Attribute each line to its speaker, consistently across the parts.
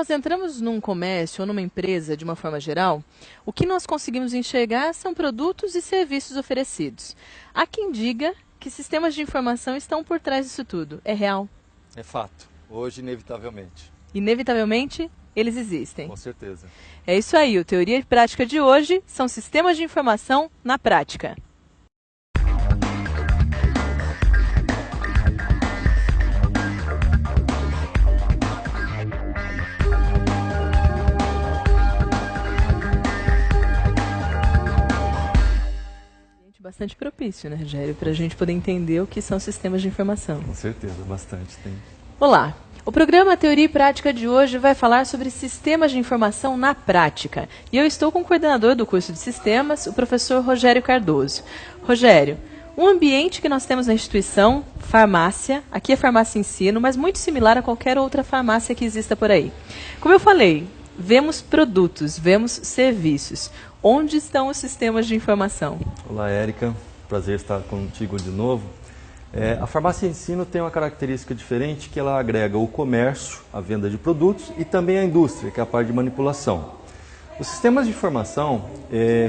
Speaker 1: nós entramos num comércio ou numa empresa de uma forma geral, o que nós conseguimos enxergar são produtos e serviços oferecidos. Há quem diga que sistemas de informação estão por trás disso tudo. É real?
Speaker 2: É fato. Hoje, inevitavelmente.
Speaker 1: Inevitavelmente, eles existem.
Speaker 2: Com certeza.
Speaker 1: É isso aí. O Teoria e Prática de hoje são sistemas de informação na prática. Bastante propício, né, Rogério, para a gente poder entender o que são sistemas de informação.
Speaker 2: Com certeza, bastante tem.
Speaker 1: Olá, o programa Teoria e Prática de hoje vai falar sobre sistemas de informação na prática. E eu estou com o coordenador do curso de sistemas, o professor Rogério Cardoso. Rogério, um ambiente que nós temos na instituição, farmácia, aqui é farmácia ensino, mas muito similar a qualquer outra farmácia que exista por aí. Como eu falei, vemos produtos, vemos serviços. Onde estão os sistemas de informação?
Speaker 2: Olá, Érica. Prazer estar contigo de novo. A farmácia ensino tem uma característica diferente, que ela agrega o comércio, a venda de produtos e também a indústria, que é a parte de manipulação. Os sistemas de informação,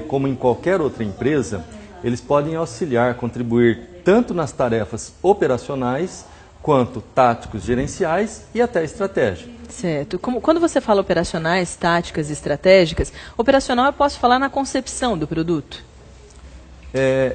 Speaker 2: como em qualquer outra empresa, eles podem auxiliar, contribuir tanto nas tarefas operacionais, quanto táticos, gerenciais e até estratégia.
Speaker 1: Certo. Quando você fala operacionais, táticas e estratégicas, operacional eu posso falar na concepção do produto?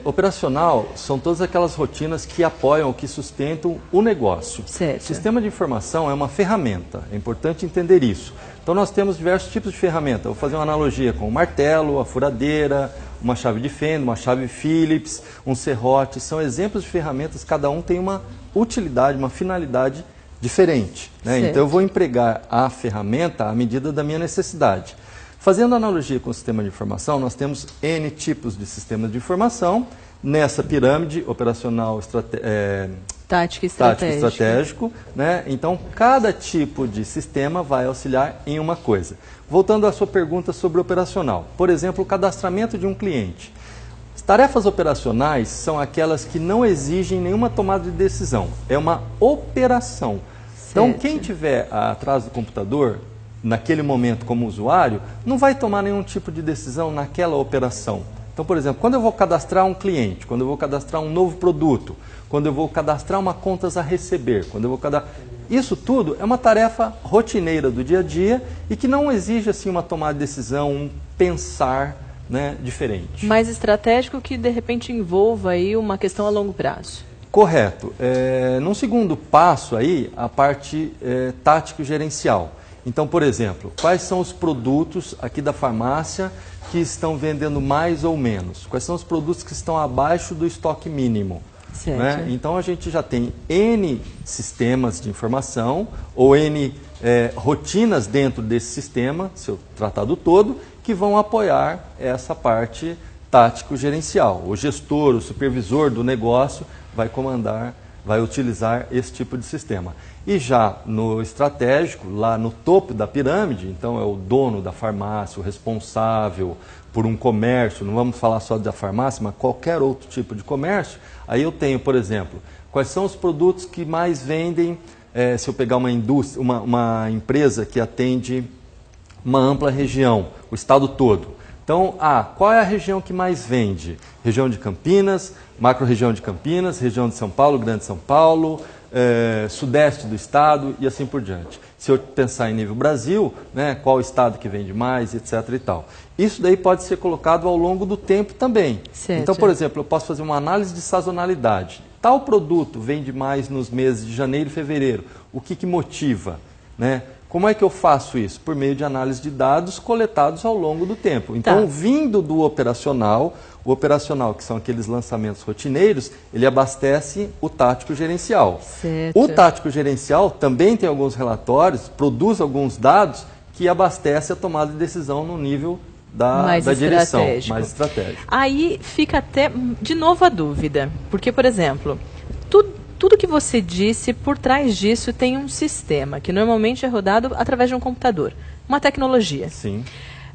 Speaker 2: Operacional são todas aquelas rotinas que apoiam, que sustentam o negócio.
Speaker 1: Certo.
Speaker 2: O sistema de informação é uma ferramenta, é importante entender isso. Então nós temos diversos tipos de ferramenta. Vou fazer uma analogia com o martelo, a furadeira, uma chave de fenda, uma chave Phillips, um serrote. São exemplos de ferramentas, cada um tem uma utilidade, uma finalidade diferente, né? Então eu vou empregar a ferramenta à medida da minha necessidade. Fazendo analogia com o sistema de informação, nós temos N tipos de sistemas de informação nessa pirâmide operacional,
Speaker 1: tático e
Speaker 2: estratégico, né? Então cada tipo de sistema vai auxiliar em uma coisa. Voltando à sua pergunta sobre operacional, por exemplo, o cadastramento de um cliente. As tarefas operacionais são aquelas que não exigem nenhuma tomada de decisão, é uma operação. Certo. Então quem estiver atrás do computador, naquele momento como usuário, não vai tomar nenhum tipo de decisão naquela operação. Então, por exemplo, quando eu vou cadastrar um cliente, quando eu vou cadastrar um novo produto, quando eu vou cadastrar uma contas a receber, quando eu vou cadastrar... Isso tudo é uma tarefa rotineira do dia a dia e que não exige assim, uma tomada de decisão, um pensar, né, diferente.
Speaker 1: Mais estratégico que de repente envolva aí uma questão a longo prazo.
Speaker 2: Correto. Num segundo passo aí, a parte tático-gerencial. Então, por exemplo, quais são os produtos aqui da farmácia que estão vendendo mais ou menos? Quais são os produtos que estão abaixo do estoque mínimo?
Speaker 1: Certo.
Speaker 2: Né? Então, a gente já tem N sistemas de informação ou N rotinas dentro desse sistema, se eu tratar do todo, que vão apoiar essa parte tático-gerencial. O gestor, o supervisor do negócio vai comandar, vai utilizar esse tipo de sistema. E já no estratégico, lá no topo da pirâmide, então é o dono da farmácia, o responsável por um comércio, não vamos falar só da farmácia, mas qualquer outro tipo de comércio. Aí eu tenho, por exemplo, quais são os produtos que mais vendem, se eu pegar uma indústria, uma empresa que atende uma ampla região, o estado todo. Então, qual é a região que mais vende? Região de Campinas, macro-região de Campinas, região de São Paulo, Grande São Paulo, sudeste do estado e assim por diante. Se eu pensar em nível Brasil, né, qual estado que vende mais, etc. e tal. Isso daí pode ser colocado ao longo do tempo também.
Speaker 1: Certo.
Speaker 2: Então, por exemplo, eu posso fazer uma análise de sazonalidade. Tal produto vende mais nos meses de janeiro e fevereiro. O que motiva, né? Como é que eu faço isso? Por meio de análise de dados coletados ao longo do tempo. Então, vindo do operacional, o operacional, que são aqueles lançamentos rotineiros, ele abastece o tático gerencial.
Speaker 1: Certo.
Speaker 2: O tático gerencial também tem alguns relatórios, produz alguns dados que abastece a tomada de decisão no nível da direção, mais estratégico.
Speaker 1: Aí fica até, de novo, a dúvida. Porque, por exemplo, tudo que você disse, por trás disso tem um sistema, que normalmente é rodado através de um computador, uma tecnologia.
Speaker 2: Sim.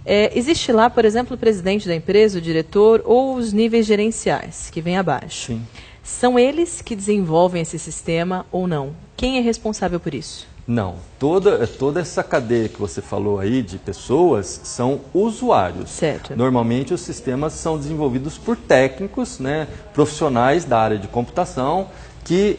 Speaker 1: Existe lá, por exemplo, o presidente da empresa, o diretor ou os níveis gerenciais, que vêm abaixo.
Speaker 2: Sim.
Speaker 1: São eles que desenvolvem esse sistema ou não? Quem é responsável por isso?
Speaker 2: Não, toda essa cadeia que você falou aí de pessoas são usuários.
Speaker 1: Certo.
Speaker 2: Normalmente os sistemas são desenvolvidos por técnicos, né, profissionais da área de computação que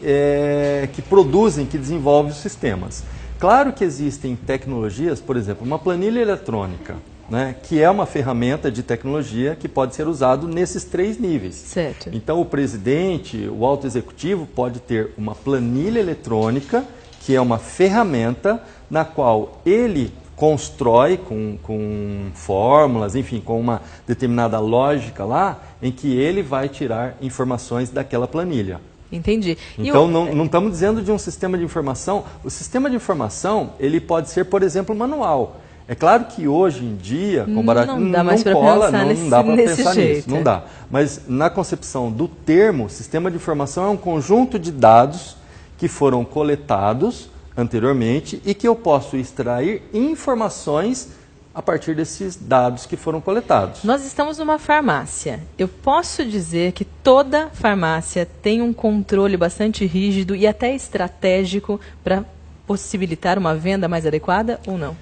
Speaker 2: produzem, que desenvolvem os sistemas. Claro que existem tecnologias, por exemplo, uma planilha eletrônica, né, que é uma ferramenta de tecnologia que pode ser usado nesses 3 níveis.
Speaker 1: Certo.
Speaker 2: Então o presidente, o alto executivo pode ter uma planilha eletrônica, que é uma ferramenta na qual ele constrói com fórmulas, enfim, com uma determinada lógica lá, em que ele vai tirar informações daquela planilha.
Speaker 1: Entendi.
Speaker 2: Então, não estamos dizendo de um sistema de informação. O sistema de informação, ele pode ser, por exemplo, manual. É claro que hoje em dia, comparado,
Speaker 1: não dá mais para pensar
Speaker 2: não dá para
Speaker 1: nesse
Speaker 2: pensar
Speaker 1: jeito.
Speaker 2: nisso, não dá. Mas na concepção do termo, sistema de informação é um conjunto de dados que foram coletados anteriormente e que eu posso extrair informações a partir desses dados que foram coletados.
Speaker 1: Nós estamos numa farmácia. Eu posso dizer que toda farmácia tem um controle bastante rígido e até estratégico para possibilitar uma venda mais adequada ou não?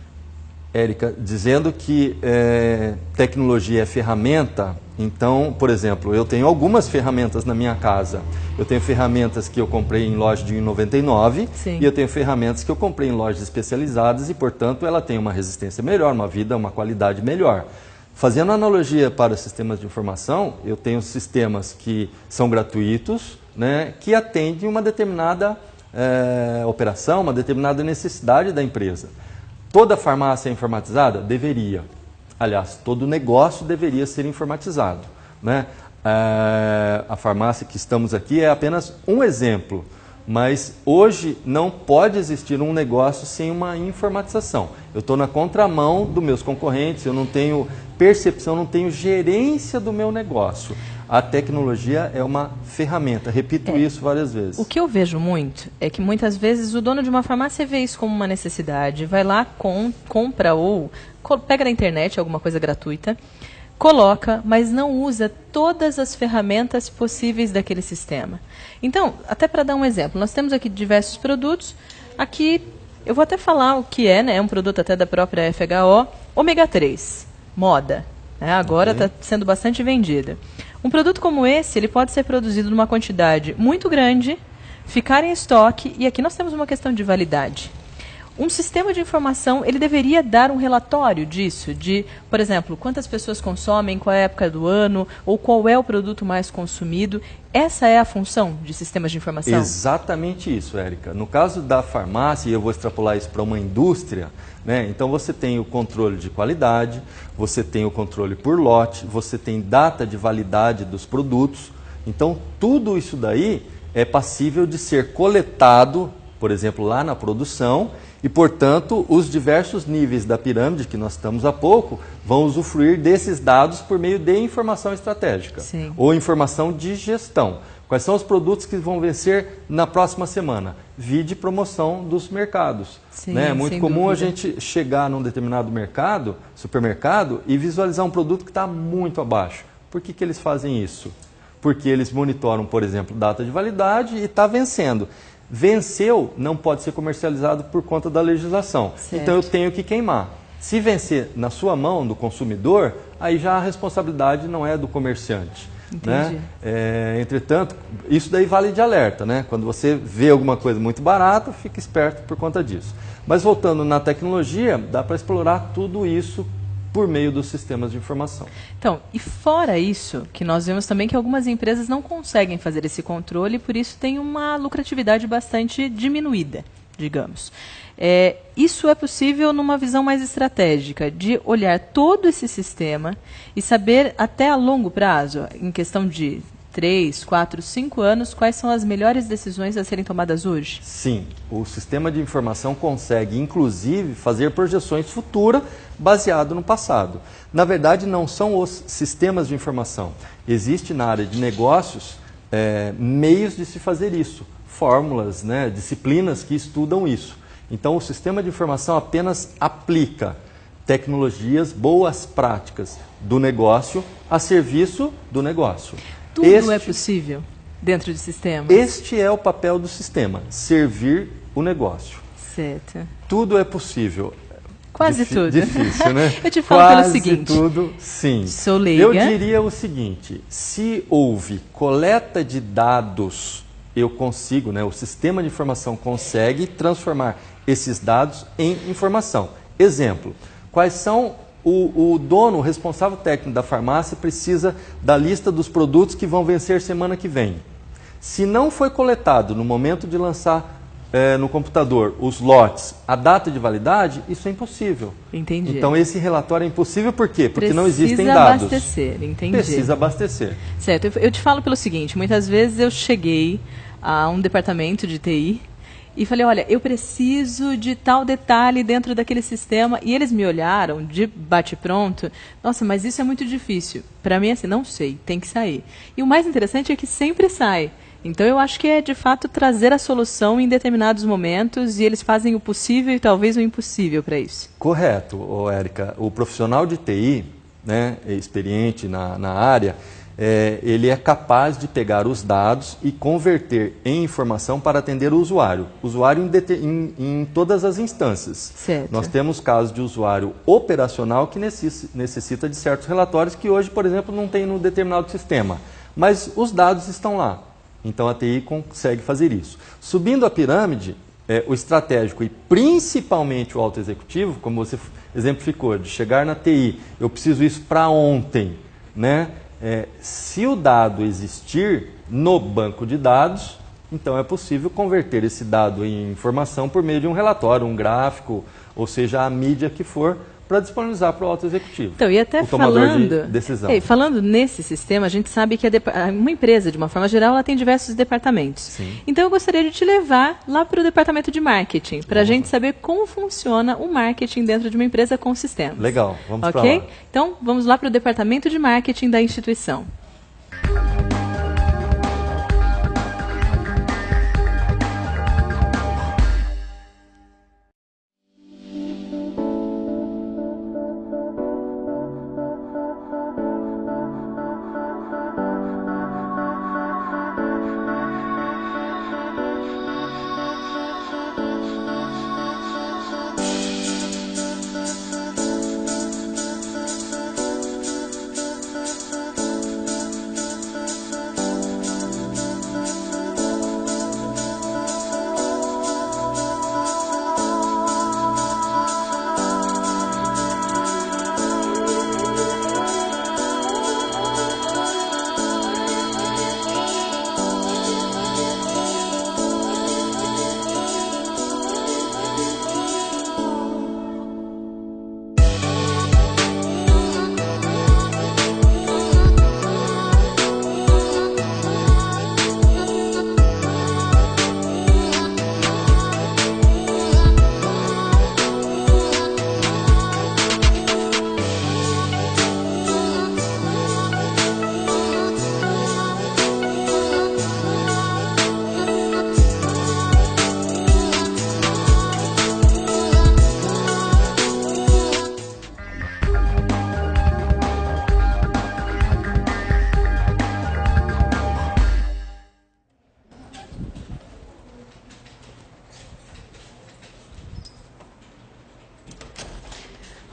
Speaker 2: Érica, dizendo que tecnologia é ferramenta, então, por exemplo, eu tenho algumas ferramentas na minha casa. Eu tenho ferramentas que eu comprei em loja de R$1,99 e eu tenho ferramentas que eu comprei em lojas especializadas e, portanto, ela tem uma resistência melhor, uma vida, uma qualidade melhor. Fazendo analogia para sistemas de informação, eu tenho sistemas que são gratuitos, né, que atendem uma determinada operação, uma determinada necessidade da empresa. Toda farmácia é informatizada? Deveria. Aliás, todo negócio deveria ser informatizado, né? A farmácia que estamos aqui é apenas um exemplo, mas hoje não pode existir um negócio sem uma informatização. Eu estou na contramão dos meus concorrentes, eu não tenho percepção, não tenho gerência do meu negócio. A tecnologia é uma ferramenta, repito isso várias vezes.
Speaker 1: O que eu vejo muito é que muitas vezes o dono de uma farmácia vê isso como uma necessidade, vai lá, compra ou pega na internet alguma coisa gratuita, coloca, mas não usa todas as ferramentas possíveis daquele sistema. Então, até para dar um exemplo, nós temos aqui diversos produtos, aqui eu vou até falar o que é, né? É um produto até da própria FHO, ômega 3, moda, né? Agora está sendo bastante vendida. Um produto como esse, ele pode ser produzido numa quantidade muito grande, ficar em estoque, e aqui nós temos uma questão de validade. Um sistema de informação, ele deveria dar um relatório disso, de, por exemplo, quantas pessoas consomem, qual é a época do ano, ou qual é o produto mais consumido. Essa é a função de sistemas de informação?
Speaker 2: Exatamente isso, Érica. No caso da farmácia, e eu vou extrapolar isso para uma indústria, né? Então você tem o controle de qualidade, você tem o controle por lote, você tem data de validade dos produtos. Então tudo isso daí é passível de ser coletado, por exemplo, lá na produção, e, portanto, os diversos níveis da pirâmide, que nós estamos há pouco, vão usufruir desses dados por meio de informação estratégica.
Speaker 1: Sim.
Speaker 2: Ou informação de gestão. Quais são os produtos que vão vencer na próxima semana? Vide promoção dos mercados.
Speaker 1: Sim,
Speaker 2: né? É muito comum
Speaker 1: dúvida.
Speaker 2: a gente chegar num determinado mercado, supermercado, e visualizar um produto que está muito abaixo. Por que eles fazem isso? Porque eles monitoram, por exemplo, data de validade e está vencendo. Venceu, não pode ser comercializado por conta da legislação.
Speaker 1: Certo.
Speaker 2: Então eu tenho que queimar. Se vencer na sua mão, do consumidor, aí já a responsabilidade não é do comerciante.
Speaker 1: Entendi.
Speaker 2: Né? Entretanto, isso daí vale de alerta. Né? Quando você vê alguma coisa muito barata, fica esperto por conta disso. Mas voltando na tecnologia, dá para explorar tudo isso por meio dos sistemas de informação.
Speaker 1: Então, e fora isso, que nós vemos também que algumas empresas não conseguem fazer esse controle, por isso tem uma lucratividade bastante diminuída, digamos. Isso é possível numa visão mais estratégica, de olhar todo esse sistema e saber até a longo prazo, em questão de 3, 4, 5 anos, quais são as melhores decisões a serem tomadas hoje?
Speaker 2: Sim, o sistema de informação consegue, inclusive, fazer projeções futuras baseado no passado. Na verdade, não são os sistemas de informação. Existe na área de negócios meios de se fazer isso, fórmulas, né, disciplinas que estudam isso. Então, o sistema de informação apenas aplica tecnologias, boas práticas do negócio a serviço do negócio.
Speaker 1: Tudo é possível dentro de sistemas?
Speaker 2: Este é o papel do sistema, servir o negócio.
Speaker 1: Certo.
Speaker 2: Tudo é possível.
Speaker 1: Quase tudo.
Speaker 2: Difícil, né?
Speaker 1: Eu te falo pelo seguinte.
Speaker 2: Quase tudo, sim.
Speaker 1: Sou leiga.
Speaker 2: Eu diria o seguinte, se houve coleta de dados, eu consigo, né, o sistema de informação consegue transformar esses dados em informação. Exemplo, quais são o dono, o responsável técnico da farmácia precisa da lista dos produtos que vão vencer semana que vem. Se não foi coletado no momento de lançar no computador os lotes, a data de validade, isso é impossível.
Speaker 1: Entendi.
Speaker 2: Então esse relatório é impossível por quê? Porque não existem
Speaker 1: Precisa
Speaker 2: dados.
Speaker 1: abastecer, entendi.
Speaker 2: Precisa abastecer.
Speaker 1: Certo, eu te falo pelo seguinte, muitas vezes eu cheguei a um departamento de TI e falei, olha, eu preciso de tal detalhe dentro daquele sistema, e eles me olharam de bate-pronto, nossa, mas isso é muito difícil. Para mim, assim, não sei, tem que sair. E o mais interessante é que sempre sai. Então, eu acho que é, de fato, trazer a solução em determinados momentos, e eles fazem o possível e talvez o impossível para isso.
Speaker 2: Correto, Érica. O profissional de TI, né, experiente na área, ele é capaz de pegar os dados e converter em informação para atender o usuário. Usuário em todas as instâncias.
Speaker 1: Certo.
Speaker 2: Nós temos casos de usuário operacional que necessita de certos relatórios que hoje, por exemplo, não tem no determinado sistema. Mas os dados estão lá. Então a TI consegue fazer isso. Subindo a pirâmide, o estratégico e principalmente o alto executivo, como você exemplificou, de chegar na TI, eu preciso isso para ontem, né? Se o dado existir no banco de dados, então é possível converter esse dado em informação por meio de um relatório, um gráfico, ou seja, a mídia que for, para disponibilizar para o alto executivo.
Speaker 1: Então, e até
Speaker 2: o tomador de decisão.
Speaker 1: Falando nesse sistema, a gente sabe que uma empresa, de uma forma geral, ela tem diversos departamentos.
Speaker 2: Sim.
Speaker 1: Então, eu gostaria de te levar lá para o departamento de marketing, para a gente saber como funciona o marketing dentro de uma empresa com sistemas.
Speaker 2: Legal, vamos para lá.
Speaker 1: Ok? Então, vamos lá para o departamento de marketing da instituição.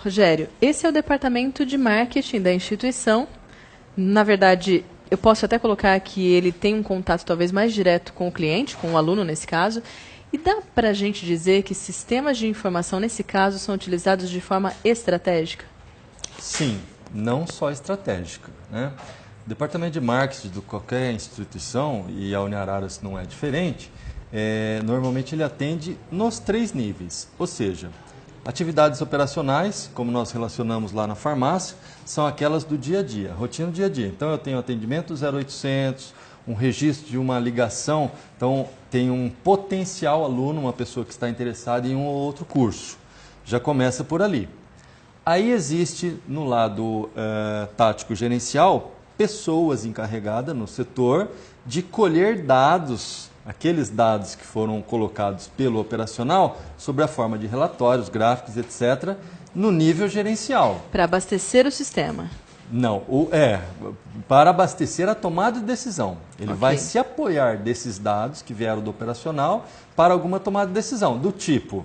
Speaker 1: Rogério, esse é o departamento de marketing da instituição. Na verdade, eu posso até colocar que ele tem um contato talvez mais direto com o cliente, com o aluno nesse caso. E dá para a gente dizer que sistemas de informação, nesse caso, são utilizados de forma estratégica?
Speaker 2: Sim, não só estratégica, né? O departamento de marketing de qualquer instituição, e a Uniararas não é diferente, normalmente ele atende nos 3 níveis, ou seja, atividades operacionais, como nós relacionamos lá na farmácia, são aquelas do dia a dia, rotina do dia a dia. Então eu tenho atendimento 0800, um registro de uma ligação, então tem um potencial aluno, uma pessoa que está interessada em um ou outro curso. Já começa por ali. Aí existe no lado tático gerencial, pessoas encarregadas no setor de colher dados, aqueles dados que foram colocados pelo operacional, sobre a forma de relatórios, gráficos, etc., no nível gerencial.
Speaker 1: Para abastecer o sistema.
Speaker 2: Não, para abastecer a tomada de decisão. Ele vai se apoiar desses dados que vieram do operacional para alguma tomada de decisão, do tipo,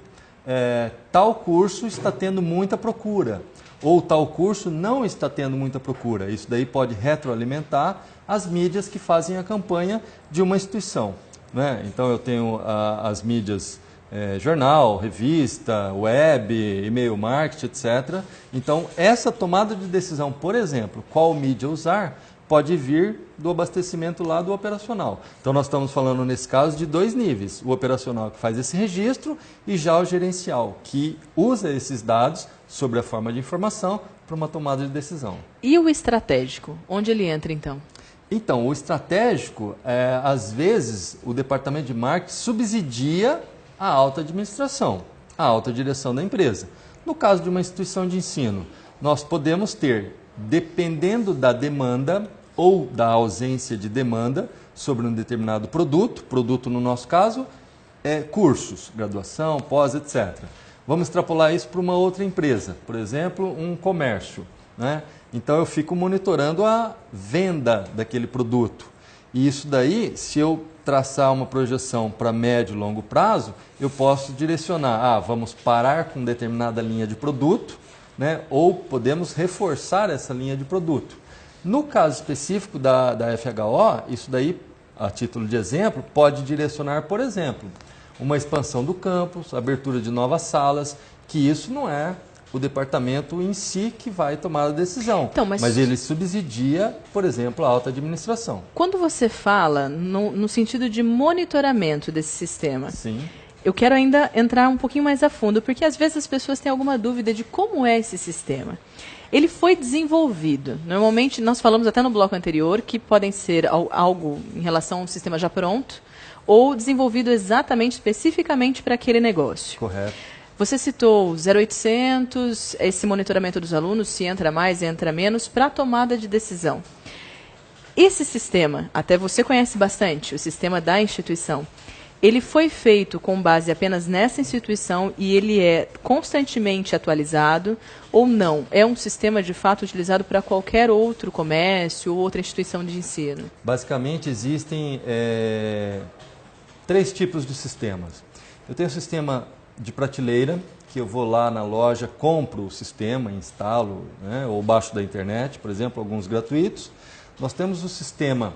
Speaker 2: tal curso está tendo muita procura, ou tal curso não está tendo muita procura. Isso daí pode retroalimentar as mídias que fazem a campanha de uma instituição, né? Então eu tenho as mídias jornal, revista, web, e-mail marketing, etc. Então, essa tomada de decisão, por exemplo, qual mídia usar, pode vir do abastecimento lá do operacional. Então, nós estamos falando, nesse caso, de 2 níveis. O operacional que faz esse registro e já o gerencial, que usa esses dados sobre a forma de informação para uma tomada de decisão.
Speaker 1: E o estratégico? Onde ele entra, então?
Speaker 2: Então, o estratégico, às vezes, o departamento de marketing subsidia a alta administração, a alta direção da empresa. No caso de uma instituição de ensino, nós podemos ter, dependendo da demanda ou da ausência de demanda sobre um determinado produto no nosso caso, cursos, graduação, pós, etc. Vamos extrapolar isso para uma outra empresa, por exemplo, um comércio, né? Então eu fico monitorando a venda daquele produto. E isso daí, se eu traçar uma projeção para médio e longo prazo, eu posso direcionar, vamos parar com determinada linha de produto, né? Ou podemos reforçar essa linha de produto. No caso específico da FHO, isso daí, a título de exemplo, pode direcionar, por exemplo, uma expansão do campus, abertura de novas salas, que isso não é o departamento em si que vai tomar a decisão,
Speaker 1: então,
Speaker 2: mas ele subsidia, por exemplo, a alta administração.
Speaker 1: Quando você fala no sentido de monitoramento desse sistema,
Speaker 2: sim,
Speaker 1: eu quero ainda entrar um pouquinho mais a fundo, porque às vezes as pessoas têm alguma dúvida de como é esse sistema. Ele foi desenvolvido, normalmente nós falamos até no bloco anterior, que podem ser algo em relação a um sistema já pronto, ou desenvolvido exatamente, especificamente para aquele negócio.
Speaker 2: Correto.
Speaker 1: Você citou 0800, esse monitoramento dos alunos, se entra mais, entra menos, para a tomada de decisão. Esse sistema, até você conhece bastante, o sistema da instituição, ele foi feito com base apenas nessa instituição e ele é constantemente atualizado ou não? É um sistema, de fato, utilizado para qualquer outro comércio ou outra instituição de ensino?
Speaker 2: Basicamente, existem 3 tipos de sistemas. Eu tenho o sistema de prateleira, que eu vou lá na loja, compro o sistema, instalo, né, ou baixo da internet, por exemplo, alguns gratuitos. Nós temos o sistema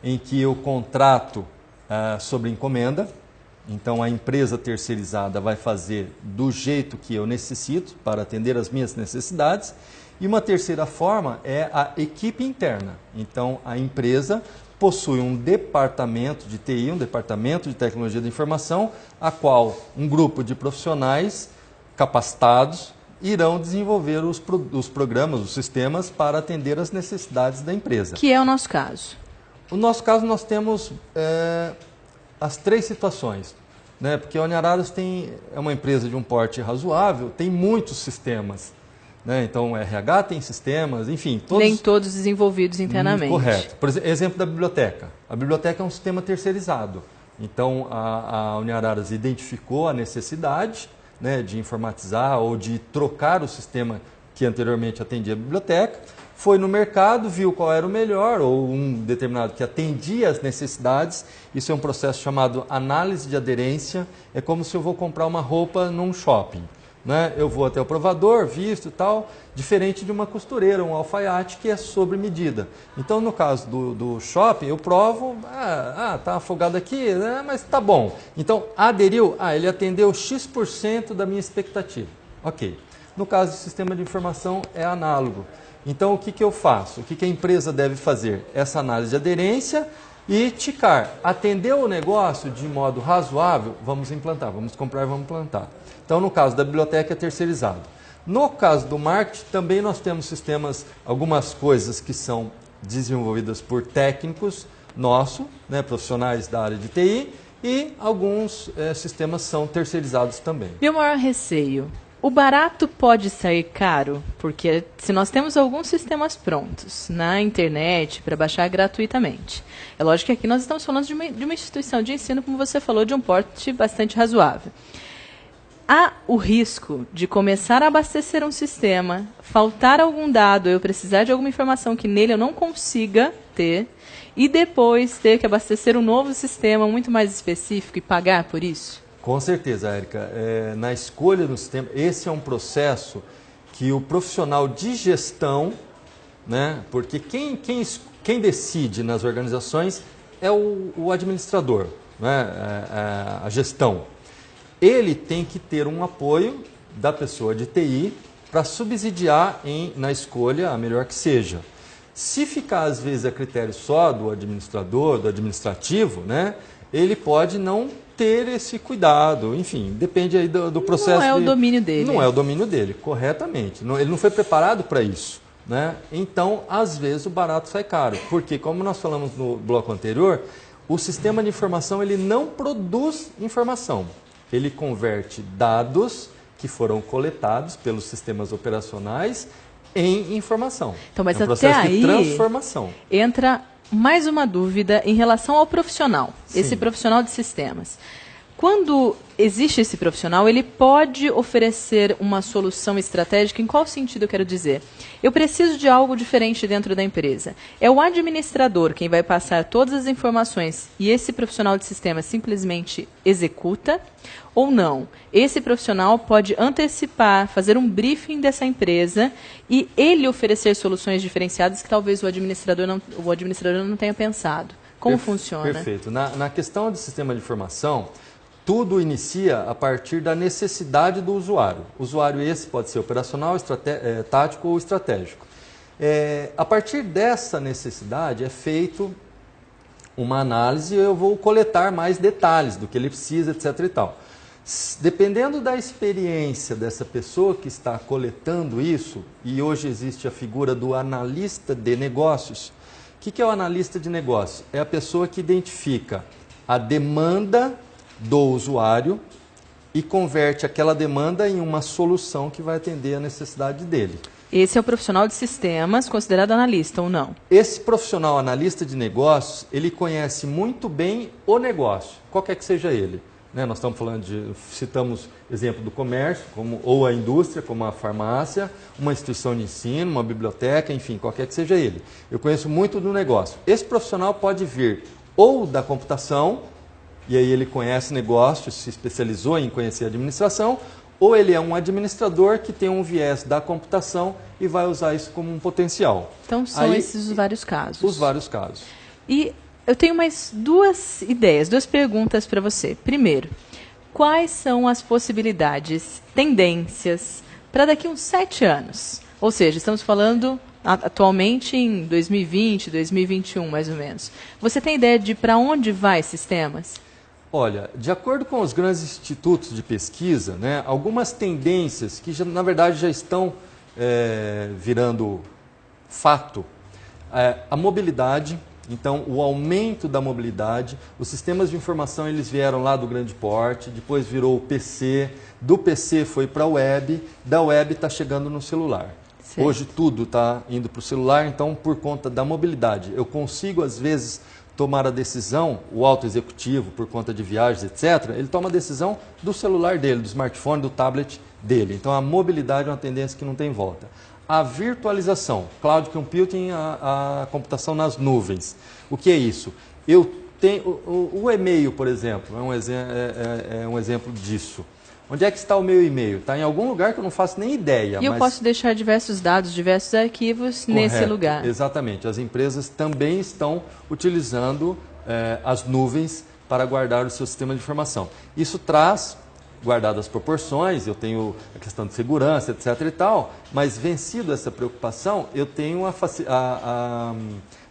Speaker 2: em que eu contrato sobre encomenda, então a empresa terceirizada vai fazer do jeito que eu necessito para atender as minhas necessidades. E uma terceira forma é a equipe interna, então a empresa possui um departamento de TI, um departamento de tecnologia da informação, a qual um grupo de profissionais capacitados irão desenvolver os programas, os sistemas para atender as necessidades da empresa.
Speaker 1: Que é o nosso caso?
Speaker 2: No nosso caso, nós temos as 3 situações, né? Porque a Uniararas é uma empresa de um porte razoável, tem muitos sistemas. Né? Então, o RH tem sistemas, enfim.
Speaker 1: Nem todos desenvolvidos internamente.
Speaker 2: Correto. Por exemplo, da biblioteca. A biblioteca é um sistema terceirizado. Então, a Uniararas identificou a necessidade, né, de informatizar ou de trocar o sistema que anteriormente atendia a biblioteca, foi no mercado, viu qual era o melhor ou um determinado que atendia às necessidades. Isso é um processo chamado análise de aderência. É como se eu vou comprar uma roupa num shopping. Né? Eu vou até o provador, visto e tal, diferente de uma costureira, um alfaiate que é sobre medida. Então, no caso do shopping, eu provo, tá afogado aqui, né? Mas tá bom. Então, aderiu, ele atendeu X% da minha expectativa. Ok. No caso do sistema de informação, é análogo. Então, o que eu faço? O que a empresa deve fazer? Essa análise de aderência e ticar. Atendeu o negócio de modo razoável? Vamos implantar, vamos comprar e vamos implantar. Então, no caso da biblioteca, é terceirizado. No caso do marketing, também nós temos sistemas, algumas coisas que são desenvolvidas por técnicos nossos, né, profissionais da área de TI, e alguns sistemas são terceirizados também.
Speaker 1: Meu maior receio, o barato pode sair caro? Porque se nós temos alguns sistemas prontos na internet para baixar gratuitamente, é lógico que aqui nós estamos falando de uma instituição de ensino, como você falou, de um porte bastante razoável. há o risco de começar a abastecer um sistema, faltar algum dado, eu precisar de alguma informação que nele eu não consiga ter, e depois ter que abastecer um novo sistema muito mais específico e pagar por isso?
Speaker 2: Com certeza, Érica. Na escolha do sistema, esse é um processo que o profissional de gestão, né, porque quem decide nas organizações é o administrador, né, a gestão. Ele tem que ter um apoio da pessoa de TI para subsidiar na escolha a melhor que seja. Se ficar, às vezes, a critério só do administrador, do administrativo, né, ele pode não ter esse cuidado, enfim, depende aí do processo.
Speaker 1: Não é o domínio dele.
Speaker 2: Não é o domínio dele, corretamente. Ele não foi preparado para isso, né? Então, às vezes, o barato sai caro, porque, como nós falamos no bloco anterior, o sistema de informação ele não produz informação. Ele converte dados que foram coletados pelos sistemas operacionais em informação.
Speaker 1: Então, mas
Speaker 2: é um
Speaker 1: até
Speaker 2: processo
Speaker 1: aí
Speaker 2: de transformação.
Speaker 1: Entra mais uma dúvida em relação ao profissional,
Speaker 2: Sim.
Speaker 1: esse profissional de sistemas. Quando existe esse profissional, ele pode oferecer uma solução estratégica. Em qual sentido eu quero dizer? Eu preciso de algo diferente dentro da empresa. É o administrador quem vai passar todas as informações e esse profissional de sistemas simplesmente executa ou não? Esse profissional pode antecipar, fazer um briefing dessa empresa e ele oferecer soluções diferenciadas que talvez o administrador não tenha pensado. Como funciona?
Speaker 2: Perfeito. Na questão de sistema de informação, tudo inicia a partir da necessidade do usuário. O usuário esse pode ser operacional, tático ou estratégico. A partir dessa necessidade é feito uma análise e eu vou coletar mais detalhes do que ele precisa, etc. e tal. Dependendo da experiência dessa pessoa que está coletando isso, e hoje existe a figura do analista de negócios. O que é o analista de negócios? É a pessoa que identifica a demanda do usuário e converte aquela demanda em uma solução que vai atender a necessidade dele.
Speaker 1: Esse é o profissional de sistemas, considerado analista ou não?
Speaker 2: Esse profissional analista de negócios, ele conhece muito bem o negócio, qualquer que seja ele. Nós estamos falando citamos exemplo do comércio, ou a indústria, como a farmácia, uma instituição de ensino, uma biblioteca, enfim, qualquer que seja ele. Eu conheço muito do negócio. Esse profissional pode vir ou da computação, e aí ele conhece negócio, se especializou em conhecer a administração, ou ele é um administrador que tem um viés da computação e vai usar isso como um potencial.
Speaker 1: Então são esses os vários casos.
Speaker 2: Os vários casos.
Speaker 1: E eu tenho mais duas perguntas para você. Primeiro, quais são as possibilidades, tendências para daqui a uns 7 anos? Ou seja, estamos falando atualmente em 2020, 2021, mais ou menos. Você tem ideia de para onde vai sistemas?
Speaker 2: Olha, de acordo com os grandes institutos de pesquisa, algumas tendências que, na verdade, já estão virando fato, a mobilidade. Então, o aumento da mobilidade, os sistemas de informação eles vieram lá do grande porte, depois virou o PC, do PC foi para a web, da web está chegando no celular. Sim. Hoje tudo está indo para o celular, então por conta da mobilidade, eu consigo às vezes tomar a decisão, o alto executivo, por conta de viagens, etc., ele toma a decisão do celular dele, do smartphone, do tablet dele. Então a mobilidade é uma tendência que não tem volta. A virtualização, cloud computing, a computação nas nuvens. O que é isso? Eu tenho o e-mail, por exemplo, é um exemplo disso. Onde é que está o meu e-mail? Está em algum lugar que eu não faço nem ideia.
Speaker 1: E eu posso deixar diversos dados, diversos arquivos nesse lugar.
Speaker 2: Exatamente. As empresas também estão utilizando as nuvens para guardar o seu sistema de informação. Isso traz, guardado as proporções, eu tenho a questão de segurança, etc. e tal, mas vencido essa preocupação, eu tenho a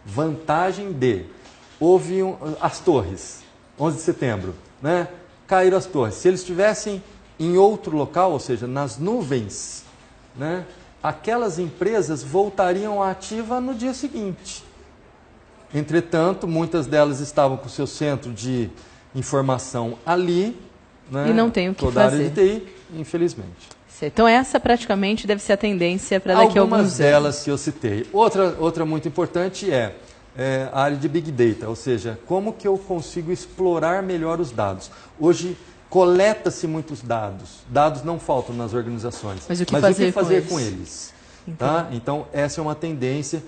Speaker 2: vantagem de... Houve as torres, 11 de setembro, caíram as torres. Se eles estivessem em outro local, ou seja, nas nuvens, aquelas empresas voltariam à ativa no dia seguinte. Entretanto, muitas delas estavam com o seu centro de informação ali,
Speaker 1: e não tem o que
Speaker 2: toda
Speaker 1: fazer.
Speaker 2: A área de TI, infelizmente.
Speaker 1: Então essa praticamente deve ser a tendência para daqui a alguns anos.
Speaker 2: Algumas delas que eu citei. Outra muito importante é a área de Big Data, ou seja, como que eu consigo explorar melhor os dados. Hoje, coleta-se muitos dados. Dados não faltam nas organizações.
Speaker 1: Mas o que
Speaker 2: fazer com eles? Tá? Então, essa é uma tendência.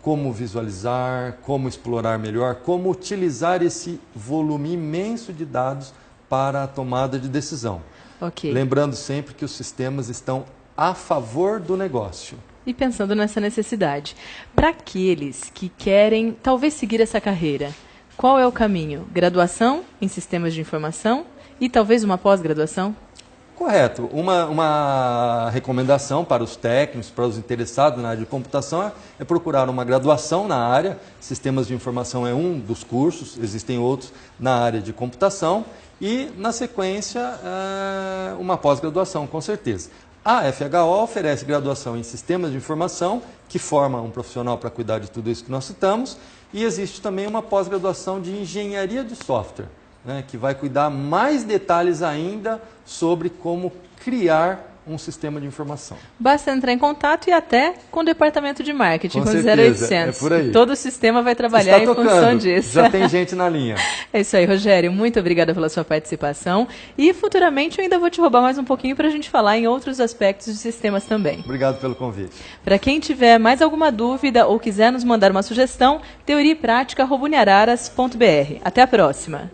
Speaker 2: Como visualizar, como explorar melhor, como utilizar esse volume imenso de dados para a tomada de decisão.
Speaker 1: Okay.
Speaker 2: Lembrando sempre que os sistemas estão a favor do negócio.
Speaker 1: E pensando nessa necessidade, para aqueles que querem talvez seguir essa carreira, qual é o caminho? Graduação em sistemas de informação e talvez uma pós-graduação?
Speaker 2: Correto. Uma recomendação para os técnicos, para os interessados na área de computação é procurar uma graduação na área. Sistemas de informação é um dos cursos, existem outros na área de computação. E, na sequência, uma pós-graduação, com certeza. A FHO oferece graduação em sistemas de informação, que forma um profissional para cuidar de tudo isso que nós citamos. E existe também uma pós-graduação de engenharia de software, né, que vai cuidar mais detalhes ainda sobre como criar um sistema de informação.
Speaker 1: Basta entrar em contato e até com o departamento de marketing, com 0800.
Speaker 2: É por aí.
Speaker 1: Todo o sistema vai trabalhar em função disso.
Speaker 2: Já tem gente na linha.
Speaker 1: É isso aí, Rogério. Muito obrigada pela sua participação. E futuramente eu ainda vou te roubar mais um pouquinho para a gente falar em outros aspectos de sistemas também.
Speaker 2: Obrigado pelo convite.
Speaker 1: Para quem tiver mais alguma dúvida ou quiser nos mandar uma sugestão, teoriaepratica@uniararas.br. Até a próxima.